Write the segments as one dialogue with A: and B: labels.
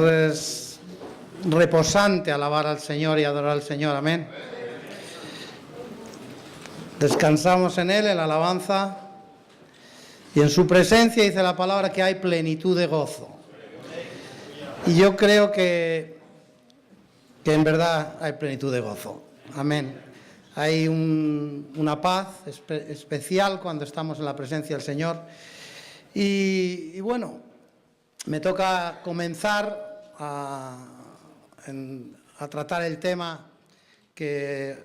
A: Es reposante alabar al Señor y adorar al Señor, amén. Descansamos en Él, en la alabanza, y en su presencia dice la palabra que hay plenitud de gozo. Y yo creo que en verdad hay plenitud de gozo, amén. Hay una paz especial cuando estamos en la presencia del Señor. Y bueno, me toca comenzar a tratar el tema que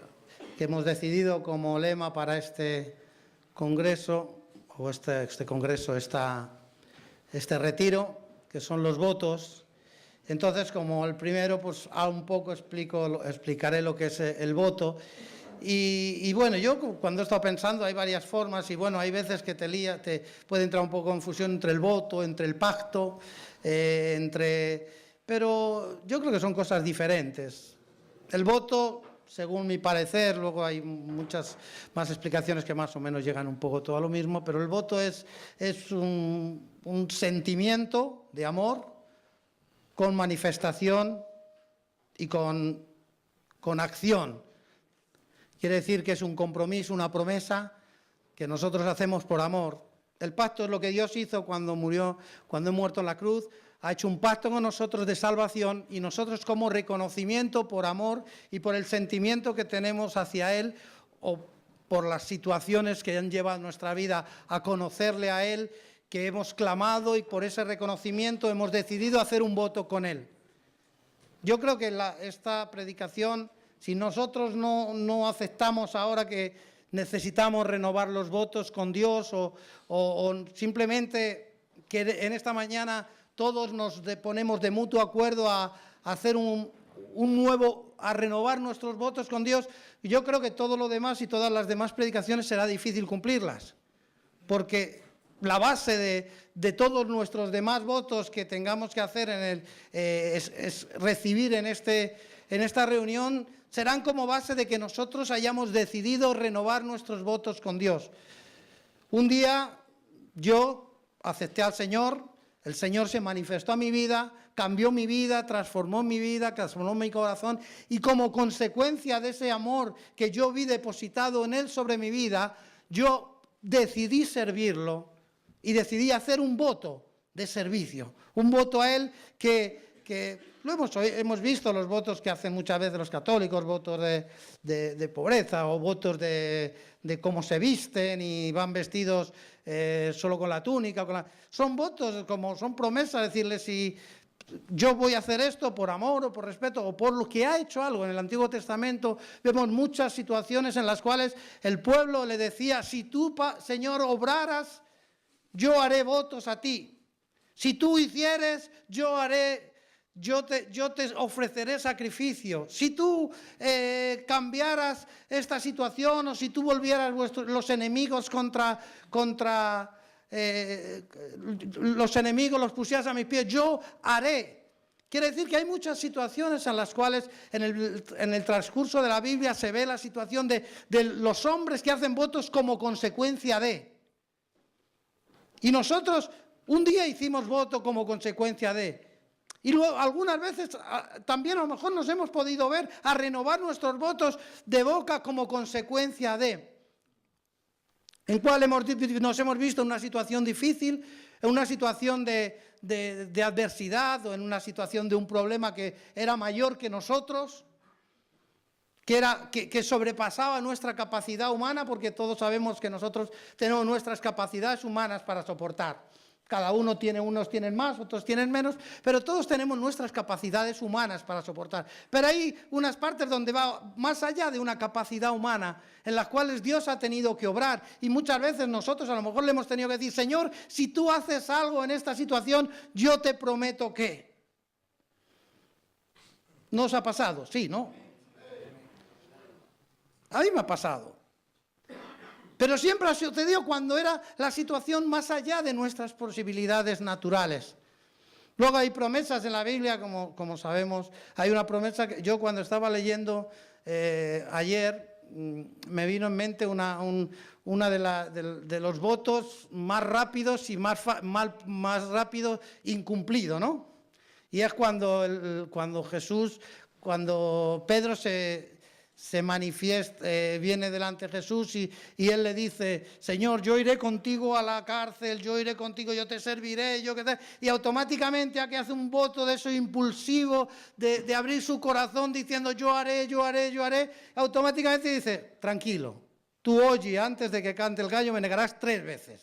A: hemos decidido como lema para este congreso, o este retiro, que son los votos. Entonces, como el primero, pues un poco explicaré lo que es el voto. Y bueno, yo cuando he estado pensando hay varias formas y bueno, hay veces que te puede entrar un poco de confusión entre el voto, entre el pacto, pero yo creo que son cosas diferentes. El voto, según mi parecer, luego hay muchas más explicaciones que más o menos llegan un poco todo a lo mismo, pero el voto es un sentimiento de amor con manifestación y con acción. Quiere decir que es un compromiso, una promesa que nosotros hacemos por amor. El pacto es lo que Dios hizo cuando ha muerto en la cruz. Ha hecho un pacto con nosotros de salvación y nosotros como reconocimiento por amor y por el sentimiento que tenemos hacia Él o por las situaciones que han llevado nuestra vida a conocerle a Él, que hemos clamado y por ese reconocimiento hemos decidido hacer un voto con Él. Yo creo que esta predicación, si nosotros no aceptamos ahora que necesitamos renovar los votos con Dios o simplemente que en esta mañana todos nos ponemos de mutuo acuerdo a hacer a renovar nuestros votos con Dios, yo creo que todo lo demás y todas las demás predicaciones será difícil cumplirlas, porque la base de todos nuestros demás votos que tengamos que hacer es recibir en esta reunión, serán como base de que nosotros hayamos decidido renovar nuestros votos con Dios. Un día yo acepté al Señor, el Señor se manifestó a mi vida, cambió mi vida, transformó mi corazón y como consecuencia de ese amor que yo vi depositado en Él sobre mi vida, yo decidí servirlo y decidí hacer un voto de servicio, un voto a Él que hemos visto los votos que hacen muchas veces los católicos, votos de pobreza o votos de cómo se visten y van vestidos solo con la túnica. Son votos, son promesas, decirle si yo voy a hacer esto por amor o por respeto o por lo que ha hecho algo. En el Antiguo Testamento vemos muchas situaciones en las cuales el pueblo le decía, si tú, Señor, obraras, yo haré votos a ti. Si tú hicieres, yo te ofreceré sacrificio. Si tú cambiaras esta situación o si tú volvieras los enemigos los enemigos los pusieras a mis pies, yo haré. Quiere decir que hay muchas situaciones en las cuales en el transcurso de la Biblia se ve la situación de los hombres que hacen votos como consecuencia de. Y nosotros un día hicimos voto como consecuencia de. Y luego, algunas veces también a lo mejor nos hemos podido ver a renovar nuestros votos de boca como consecuencia de. En cual nos hemos visto en una situación difícil, en una situación de adversidad o en una situación de un problema que era mayor que nosotros, que sobrepasaba nuestra capacidad humana, porque todos sabemos que nosotros tenemos nuestras capacidades humanas para soportar. Cada uno unos tienen más, otros tienen menos, pero todos tenemos nuestras capacidades humanas para soportar. Pero hay unas partes donde va más allá de una capacidad humana, en las cuales Dios ha tenido que obrar. Y muchas veces nosotros a lo mejor le hemos tenido que decir, Señor, si tú haces algo en esta situación, yo te prometo que. ¿No os ha pasado? Sí, ¿no? A mí me ha pasado. Pero siempre ha sucedido cuando era la situación más allá de nuestras posibilidades naturales. Luego hay promesas en la Biblia, como sabemos. Hay una promesa que yo cuando estaba leyendo ayer, me vino en mente una de los votos más rápidos y más rápido incumplido, ¿no? Y es cuando Pedro se manifiesta, viene delante de Jesús y él le dice: Señor, yo iré contigo a la cárcel, yo iré contigo, yo te serviré, yo qué sé. Y automáticamente aquí hace un voto de eso impulsivo, de abrir su corazón diciendo: yo haré, yo haré, yo haré. Automáticamente dice: tranquilo, tú oye, antes de que cante el gallo me negarás 3 veces.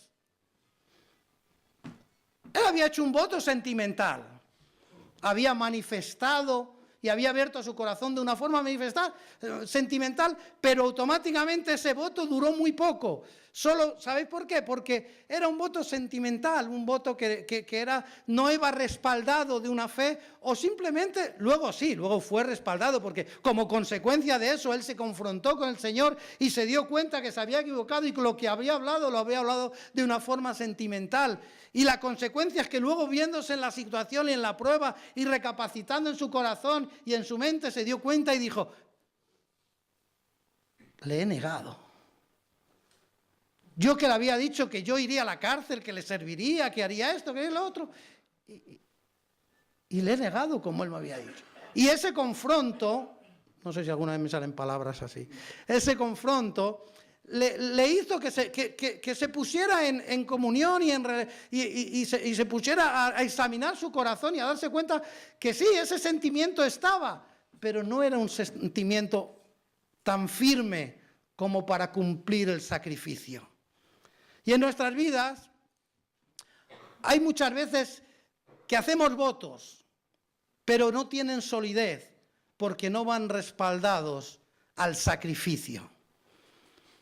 A: Él había hecho un voto sentimental, había manifestado y había abierto su corazón de una forma sentimental, pero automáticamente ese voto duró muy poco. ¿Sabéis por qué? Porque era un voto sentimental, un voto que no iba respaldado de una fe, o simplemente, luego fue respaldado, porque como consecuencia de eso él se confrontó con el Señor y se dio cuenta que se había equivocado y que lo había hablado de una forma sentimental. Y la consecuencia es que luego, viéndose en la situación y en la prueba y recapacitando en su corazón y en su mente, se dio cuenta y dijo: le he negado. Yo que le había dicho que yo iría a la cárcel, que le serviría, que haría esto, que haría lo otro. Y le he negado como él me había dicho. Y ese confronto, no sé si alguna vez me salen palabras así, ese confronto le hizo que se pusiera en comunión y se pusiera a examinar su corazón y a darse cuenta que sí, ese sentimiento estaba, pero no era un sentimiento tan firme como para cumplir el sacrificio. Y en nuestras vidas hay muchas veces que hacemos votos, pero no tienen solidez porque no van respaldados al sacrificio.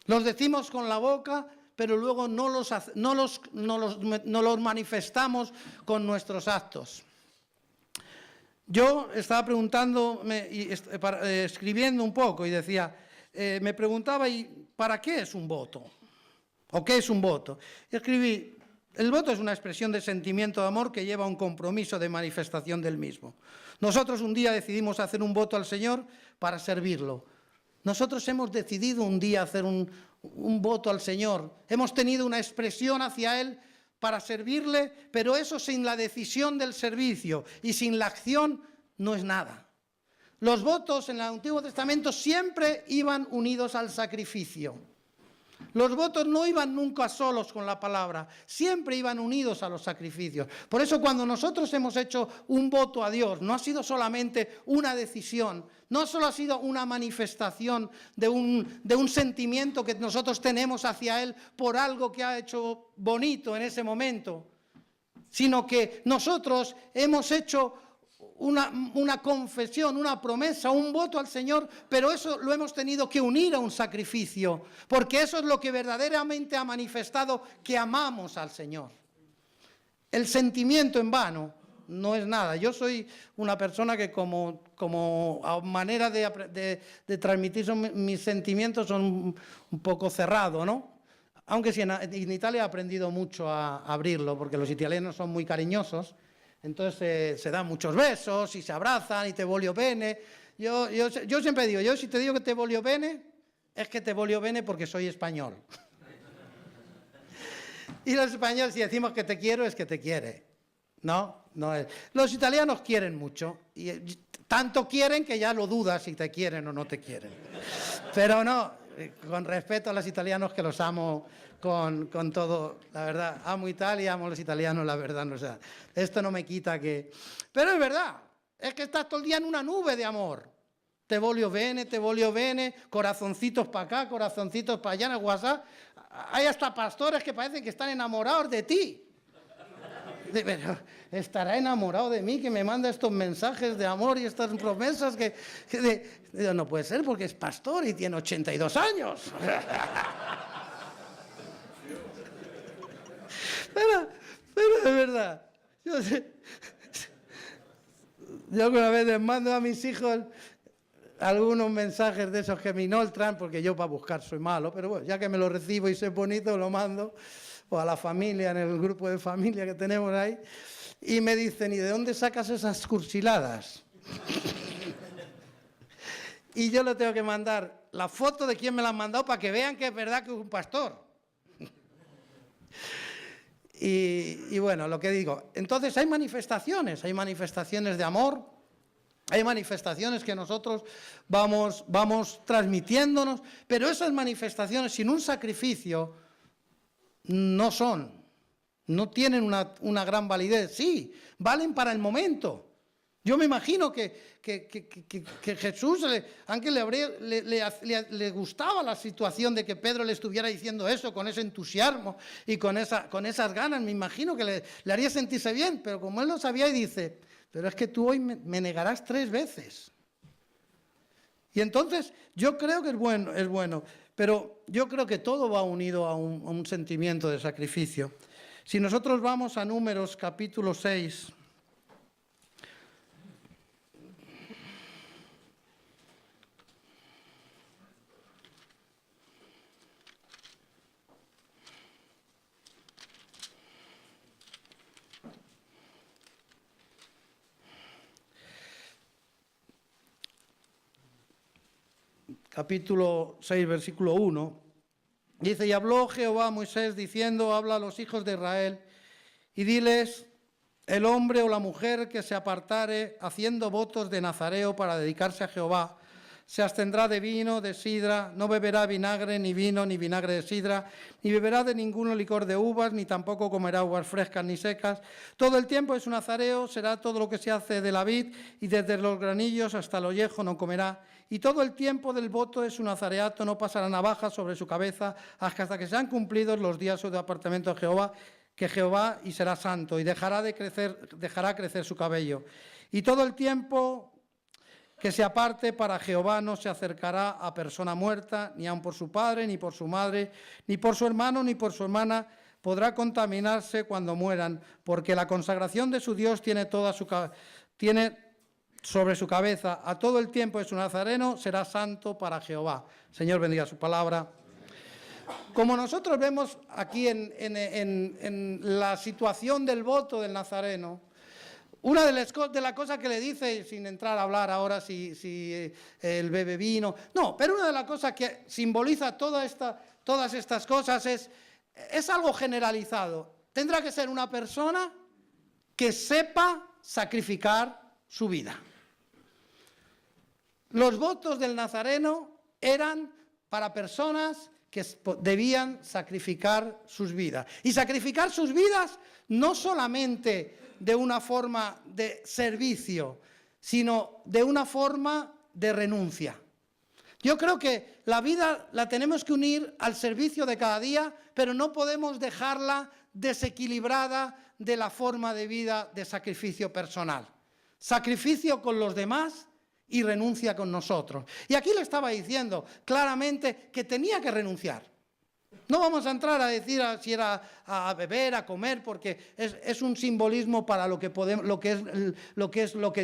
A: Los decimos con la boca, pero luego no los manifestamos con nuestros actos. Yo estaba preguntándome, escribiendo un poco, y decía, me preguntaba: ¿y para qué es un voto? ¿O qué es un voto? Y escribí: el voto es una expresión de sentimiento de amor que lleva a un compromiso de manifestación del mismo. Nosotros un día decidimos hacer un voto al Señor para servirlo. Nosotros hemos decidido un día hacer un voto al Señor. Hemos tenido una expresión hacia Él para servirle, pero eso sin la decisión del servicio y sin la acción no es nada. Los votos en el Antiguo Testamento siempre iban unidos al sacrificio. Los votos no iban nunca solos con la palabra, siempre iban unidos a los sacrificios. Por eso cuando nosotros hemos hecho un voto a Dios, no ha sido solamente una decisión, no solo ha sido una manifestación de un sentimiento que nosotros tenemos hacia Él por algo que ha hecho bonito en ese momento, sino que nosotros hemos hecho una confesión, una promesa, un voto al Señor, pero eso lo hemos tenido que unir a un sacrificio, porque eso es lo que verdaderamente ha manifestado que amamos al Señor. El sentimiento en vano no es nada. Yo soy una persona que como manera de transmitir mis sentimientos son un poco cerrado, ¿no? Aunque sí, en Italia he aprendido mucho a abrirlo, porque los italianos son muy cariñosos. Entonces se dan muchos besos y se abrazan y te voglio bene. Yo siempre digo, yo si te digo que te voglio bene, es que te voglio bene porque soy español. Y los españoles, si decimos que te quiero, es que te quiere. No es. Los italianos quieren mucho. Y tanto quieren que ya lo dudas si te quieren o no te quieren. Pero no, con respeto a los italianos, que los amo con todo, la verdad, amo Italia, amo a los italianos, la verdad, no, o sea, esto no me quita que... Pero es verdad, es que estás todo el día en una nube de amor. Te voglio bene, corazoncitos para acá, corazoncitos para allá en el WhatsApp. Hay hasta pastores que parecen que están enamorados de ti. Pero estará enamorado de mí, que me manda estos mensajes de amor y estas promesas que no puede ser, porque es pastor y tiene 82 años. Pero es verdad. Yo una vez les mando a mis hijos algunos mensajes de esos que me inoltran, porque yo para buscar soy malo, pero bueno, ya que me lo recibo y soy bonito, lo mando, o a la familia, en el grupo de familia que tenemos ahí, y me dicen, ¿y de dónde sacas esas cursiladas? Y yo le tengo que mandar la foto de quién me la han mandado para que vean que es verdad que es un pastor. Y bueno, lo que digo, entonces hay manifestaciones de amor, hay manifestaciones que nosotros vamos transmitiéndonos, pero esas manifestaciones sin un sacrificio no tienen una gran validez. Sí, valen para el momento. Yo me imagino que Jesús, aunque le gustaba la situación de que Pedro le estuviera diciendo eso con ese entusiasmo y con esas ganas, me imagino que le haría sentirse bien, pero como él lo sabía y dice, pero es que tú hoy me negarás 3 veces. Y entonces yo creo que es bueno, pero yo creo que todo va unido a un sentimiento de sacrificio. Si nosotros vamos a Números capítulo 6, capítulo 6, versículo 1, dice, y habló Jehová a Moisés diciendo, habla a los hijos de Israel y diles, el hombre o la mujer que se apartare haciendo votos de nazareo para dedicarse a Jehová, se abstendrá de vino, de sidra, no beberá vinagre, ni vino, ni vinagre de sidra, ni beberá de ningún licor de uvas, ni tampoco comerá uvas frescas ni secas. Todo el tiempo de su nazareo será todo lo que se hace de la vid, y desde los granillos hasta el ollejo no comerá. Y todo el tiempo del voto de su nazareato no pasará navaja sobre su cabeza, hasta que sean cumplidos los días de apartamiento de Jehová, que Jehová, y será santo, y dejará crecer su cabello. Y todo el tiempo que se aparte para Jehová no se acercará a persona muerta, ni aun por su padre, ni por su madre, ni por su hermano, ni por su hermana, podrá contaminarse cuando mueran, porque la consagración de su Dios tiene sobre su cabeza. A todo el tiempo de su nazareno será santo para Jehová. Señor, bendiga su palabra. Como nosotros vemos aquí en la situación del voto del nazareno, una de las cosas que le dice, sin entrar a hablar ahora si él bebe vino, no, pero una de las cosas que simboliza todas estas cosas es algo generalizado. Tendrá que ser una persona que sepa sacrificar su vida. Los votos del nazareno eran para personas que debían sacrificar sus vidas. Y sacrificar sus vidas no solamente de una forma de servicio, sino de una forma de renuncia. Yo creo que la vida la tenemos que unir al servicio de cada día, pero no podemos dejarla desequilibrada de la forma de vida de sacrificio personal. Sacrificio con los demás y renuncia con nosotros. Y aquí le estaba diciendo claramente que tenía que renunciar. No vamos a entrar a decir si era a beber, a comer, porque es un simbolismo para lo que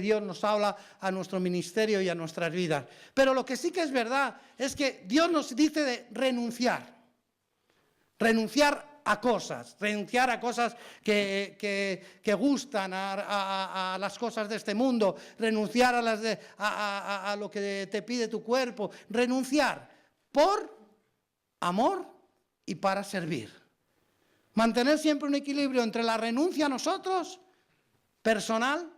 A: Dios nos habla a nuestro ministerio y a nuestras vidas. Pero lo que sí que es verdad es que Dios nos dice de renunciar. Renunciar a cosas que gustan, a las cosas de este mundo, renunciar a lo que te pide tu cuerpo, renunciar por amor y para servir. Mantener siempre un equilibrio entre la renuncia a nosotros, personal,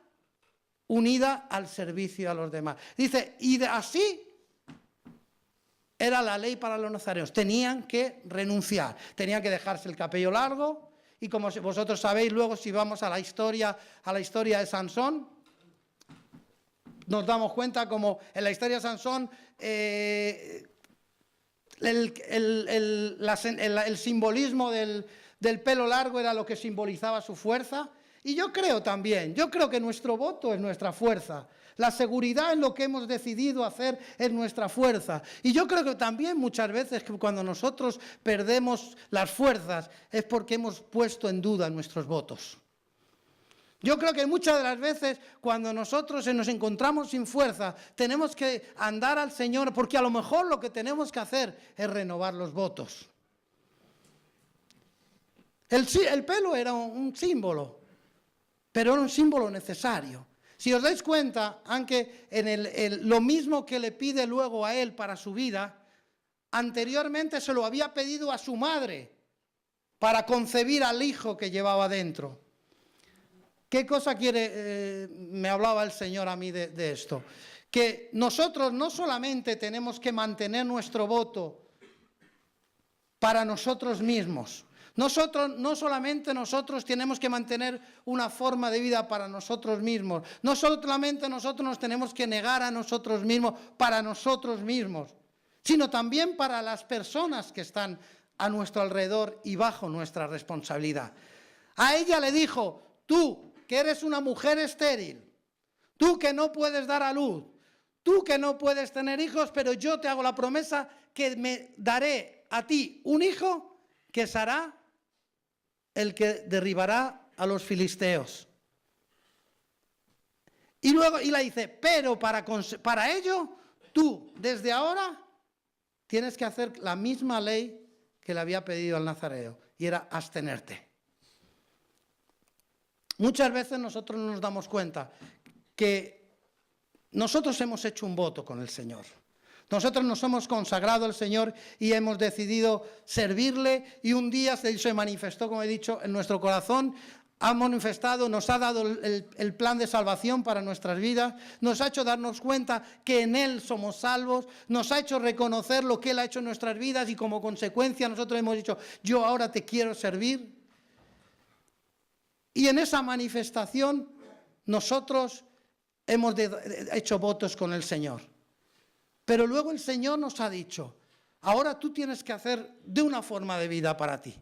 A: unida al servicio a los demás. Dice, y así era la ley para los nazarenos. Tenían que renunciar, tenían que dejarse el cabello largo, y como vosotros sabéis, luego si vamos a la historia de Sansón, nos damos cuenta como en la historia de Sansón el simbolismo del pelo largo era lo que simbolizaba su fuerza. Y yo creo que nuestro voto es nuestra fuerza. La seguridad en lo que hemos decidido hacer es nuestra fuerza. Y yo creo que también muchas veces que cuando nosotros perdemos las fuerzas es porque hemos puesto en duda nuestros votos. Yo creo que muchas de las veces cuando nosotros nos encontramos sin fuerza, tenemos que andar al Señor, porque a lo mejor lo que tenemos que hacer es renovar los votos. El pelo era un símbolo, pero era un símbolo necesario. Si os dais cuenta, aunque lo mismo que le pide luego a él para su vida, anteriormente se lo había pedido a su madre para concebir al hijo que llevaba dentro. ¿Qué cosa me hablaba el Señor a mí de esto? Que nosotros no solamente tenemos que mantener nuestro voto para nosotros mismos. No solamente nosotros tenemos que mantener una forma de vida para nosotros mismos. No solamente nosotros nos tenemos que negar a nosotros mismos para nosotros mismos, sino también para las personas que están a nuestro alrededor y bajo nuestra responsabilidad. A ella le dijo: tú, que eres una mujer estéril, tú que no puedes dar a luz, tú que no puedes tener hijos, pero yo te hago la promesa que me daré a ti un hijo que será el que derribará a los filisteos. Y luego la dice: pero para ello, tú desde ahora tienes que hacer la misma ley que le había pedido al nazareo, y era abstenerte. Muchas veces nosotros no nos damos cuenta que nosotros hemos hecho un voto con el Señor. Nosotros nos hemos consagrado al Señor y hemos decidido servirle, y un día se manifestó, como he dicho, en nuestro corazón. Ha manifestado, nos ha dado el plan de salvación para nuestras vidas, nos ha hecho darnos cuenta que en Él somos salvos, nos ha hecho reconocer lo que Él ha hecho en nuestras vidas, y como consecuencia nosotros hemos dicho: yo ahora te quiero servir. Y en esa manifestación nosotros hemos hecho votos con el Señor. Pero luego el Señor nos ha dicho: ahora tú tienes que hacer de una forma de vida para ti.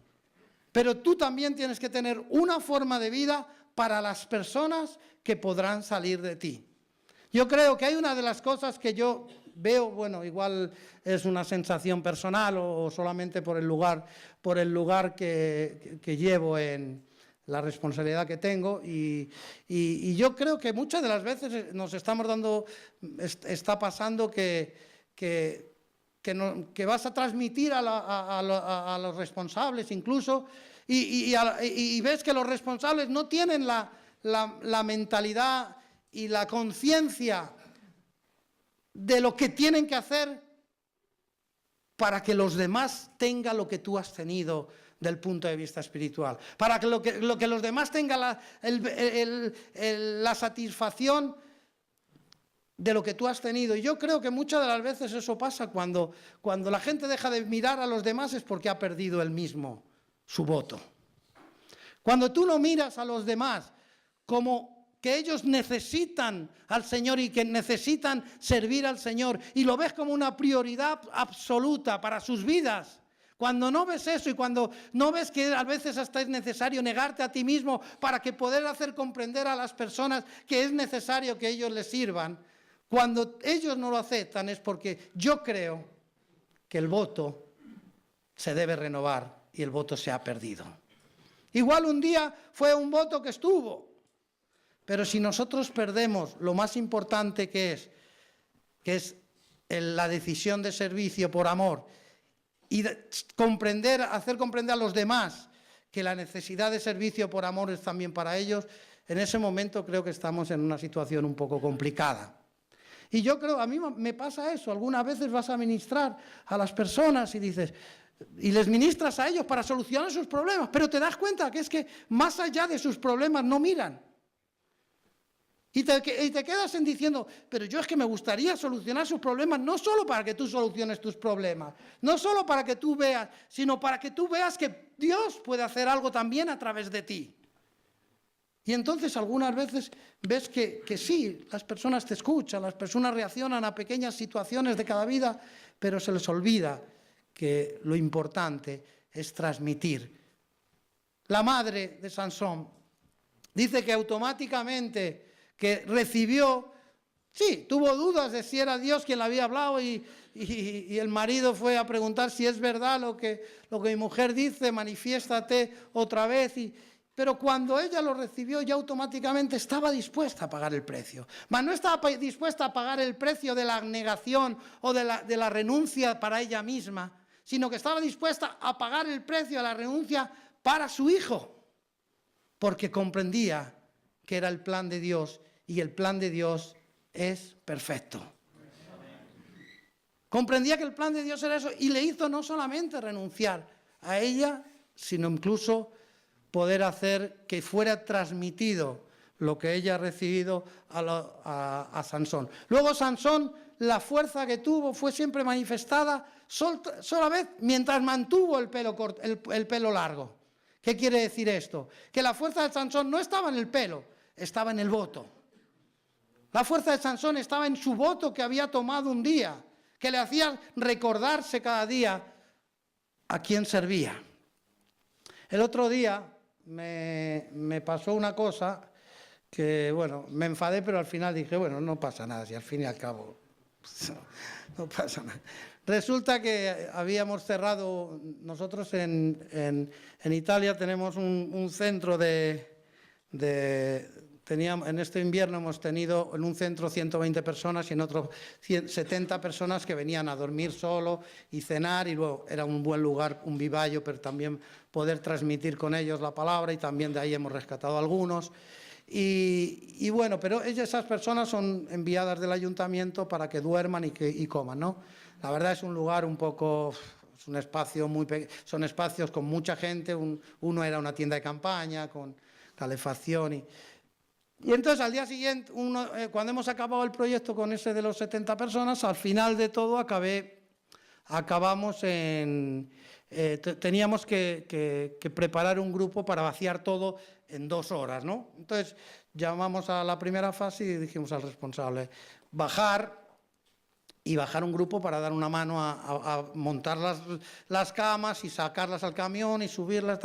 A: Pero tú también tienes que tener una forma de vida para las personas que podrán salir de ti. Yo creo que hay una de las cosas que yo veo, bueno, igual es una sensación personal o solamente por el lugar que llevo en la responsabilidad que tengo, y yo creo que muchas de las veces nos está pasando que vas a transmitir a los responsables incluso, y ves que los responsables no tienen la mentalidad y la conciencia de lo que tienen que hacer para que los demás tengan lo que tú has tenido del punto de vista espiritual, para que lo que los demás tengan la satisfacción de lo que tú has tenido. Y yo creo que muchas de las veces eso pasa cuando la gente deja de mirar a los demás, es porque ha perdido él mismo su voto. Cuando tú no miras a los demás como que ellos necesitan al Señor y que necesitan servir al Señor, y lo ves como una prioridad absoluta para sus vidas, cuando no ves eso y cuando no ves que a veces hasta es necesario negarte a ti mismo para que poder hacer comprender a las personas que es necesario que ellos les sirvan, cuando ellos no lo aceptan, es porque yo creo que el voto se debe renovar y el voto se ha perdido. Igual un día fue un voto que estuvo, pero si nosotros perdemos lo más importante que es la decisión de servicio por amor, y hacer comprender a los demás que la necesidad de servicio por amor es también para ellos, en ese momento creo que estamos en una situación un poco complicada. Y yo creo, a mí me pasa eso, algunas veces vas a ministrar a las personas y les ministras a ellos para solucionar sus problemas, pero te das cuenta que es que más allá de sus problemas no miran. Y te quedas diciendo: pero yo es que me gustaría solucionar sus problemas, no solo para que tú soluciones tus problemas, no solo para que tú veas, sino para que tú veas que Dios puede hacer algo también a través de ti. Y entonces algunas veces ves que sí, las personas te escuchan, las personas reaccionan a pequeñas situaciones de cada vida, pero se les olvida que lo importante es transmitir. La madre de Sansón dice que automáticamente que recibió, sí, tuvo dudas de si era Dios quien le había hablado, y el marido fue a preguntar si es verdad lo que mi mujer dice, manifiéstate otra vez, pero cuando ella lo recibió ya automáticamente estaba dispuesta a pagar el precio. Mas no estaba dispuesta a pagar el precio de la negación o de la renuncia para ella misma, sino que estaba dispuesta a pagar el precio de la renuncia para su hijo, porque comprendía que era el plan de Dios y el plan de Dios es perfecto. Comprendía que el plan de Dios era eso y le hizo no solamente renunciar a ella, sino incluso poder hacer que fuera transmitido lo que ella ha recibido a Sansón. Luego Sansón, la fuerza que tuvo fue siempre manifestada solamente mientras mantuvo el pelo largo. ¿Qué quiere decir esto? Que la fuerza de Sansón no estaba en el pelo, estaba en el voto. La fuerza de Sansón estaba en su voto que había tomado un día, que le hacía recordarse cada día a quién servía. El otro día me pasó una cosa que, bueno, me enfadé, pero al final dije, bueno, no pasa nada, si al fin y al cabo no pasa nada. Resulta que habíamos cerrado, nosotros en Italia tenemos un centro en este invierno hemos tenido en un centro 120 personas y en otro 70 personas que venían a dormir solo y cenar, y luego era un buen lugar, un vivayo, pero también poder transmitir con ellos la palabra, y también de ahí hemos rescatado algunos. Y bueno, pero esas personas son enviadas del ayuntamiento para que duerman y coman, ¿no? La verdad es un lugar un poco, es un espacio muy pequeño, son espacios con mucha gente, uno era una tienda de campaña con calefacción y entonces al día siguiente, cuando hemos acabado el proyecto con ese de los 70 personas, al final de todo acabamos teníamos que preparar un grupo para vaciar todo en 2 horas, ¿no? Entonces llamamos a la primera fase y dijimos al responsable, bajar un grupo para dar una mano a montar las camas y sacarlas al camión y subirlas.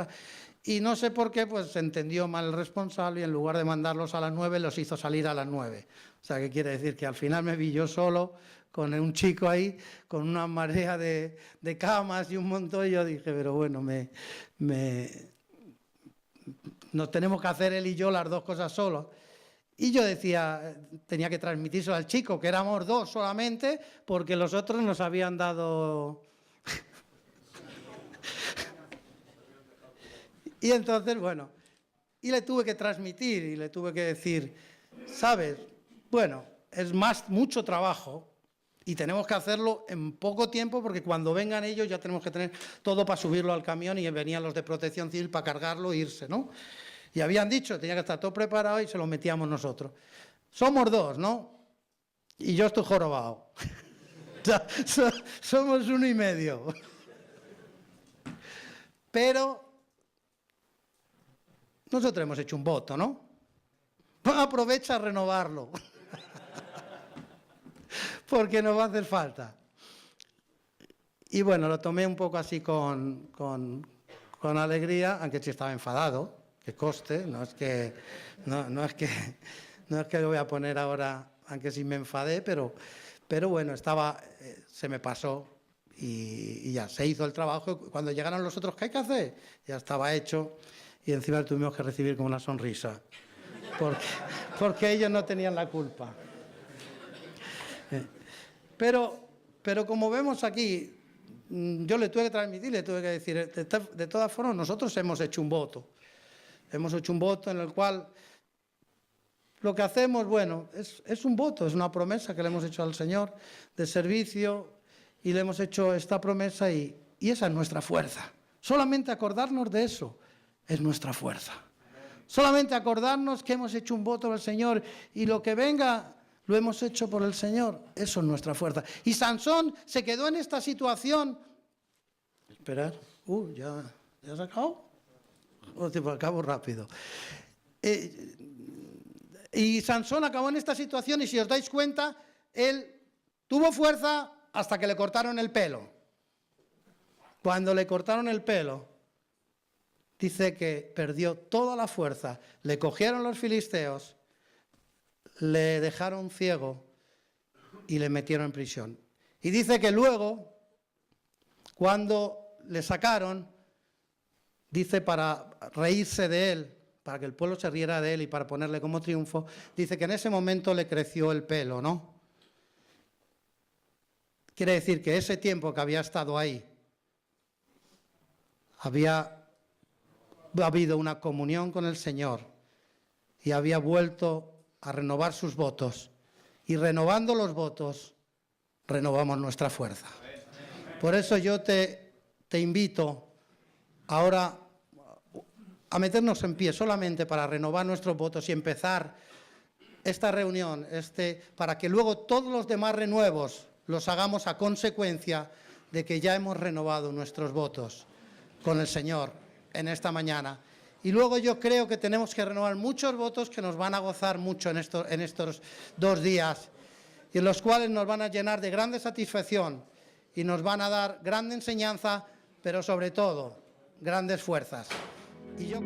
A: Y no sé por qué, pues se entendió mal el responsable y en lugar de mandarlos a las 9, los hizo salir a las 9. O sea, ¿qué quiere decir? Que al final me vi yo solo con un chico ahí, con una marea de camas y un montón, y yo dije, pero bueno, nos tenemos que hacer él y yo las 2 cosas solos. Y yo decía, tenía que transmitírselo al chico, que éramos 2 solamente, porque los otros nos habían dado... Y entonces, bueno, y le tuve que transmitir y le tuve que decir, ¿sabes? Bueno, es mucho trabajo y tenemos que hacerlo en poco tiempo porque cuando vengan ellos ya tenemos que tener todo para subirlo al camión y venían los de Protección Civil para cargarlo e irse, ¿no? Y habían dicho, tenía que estar todo preparado y se lo metíamos nosotros. Somos 2, ¿no? Y yo estoy jorobado. O sea, somos 1 y medio. Pero nosotros hemos hecho un voto, ¿no? Aprovecha a renovarlo. Porque nos va a hacer falta. Y bueno, lo tomé un poco así con alegría, aunque sí estaba enfadado, que conste, no es que lo voy a poner ahora, aunque sí me enfadé, pero bueno, se me pasó y ya se hizo el trabajo. Cuando llegaron los otros, ¿qué hay que hacer? Ya estaba hecho y encima lo tuvimos que recibir con una sonrisa, porque ellos no tenían la culpa. Pero como vemos aquí, yo le tuve que transmitir, le tuve que decir, de todas formas, nosotros hemos hecho un voto. Hemos hecho un voto en el cual lo que hacemos, bueno, es un voto, es una promesa que le hemos hecho al Señor de servicio y le hemos hecho esta promesa y esa es nuestra fuerza. Solamente acordarnos de eso es nuestra fuerza. Solamente acordarnos que hemos hecho un voto al Señor y lo que venga lo hemos hecho por el Señor, eso es nuestra fuerza. Y Sansón se quedó en esta situación. Esperar, ¿ya se acabó? Acabo rápido. Y Sansón acabó en esta situación y si os dais cuenta, él tuvo fuerza hasta que le cortaron el pelo. Cuando le cortaron el pelo, dice que perdió toda la fuerza. Le cogieron los filisteos, le dejaron ciego y le metieron en prisión. Y dice que luego, cuando le sacaron, dice para reírse de él, para que el pueblo se riera de él y para ponerle como triunfo, dice que en ese momento le creció el pelo, ¿no? Quiere decir que ese tiempo que había estado ahí, había habido una comunión con el Señor y había vuelto a renovar sus votos. Y renovando los votos, renovamos nuestra fuerza. Por eso yo te invito ahora a meternos en pie solamente para renovar nuestros votos y empezar esta reunión, para que luego todos los demás renuevos los hagamos a consecuencia de que ya hemos renovado nuestros votos con el Señor en esta mañana. Y luego yo creo que tenemos que renovar muchos votos que nos van a gozar mucho en estos 2 días y en los cuales nos van a llenar de grande satisfacción y nos van a dar grande enseñanza, pero sobre todo grandes fuerzas. Y yo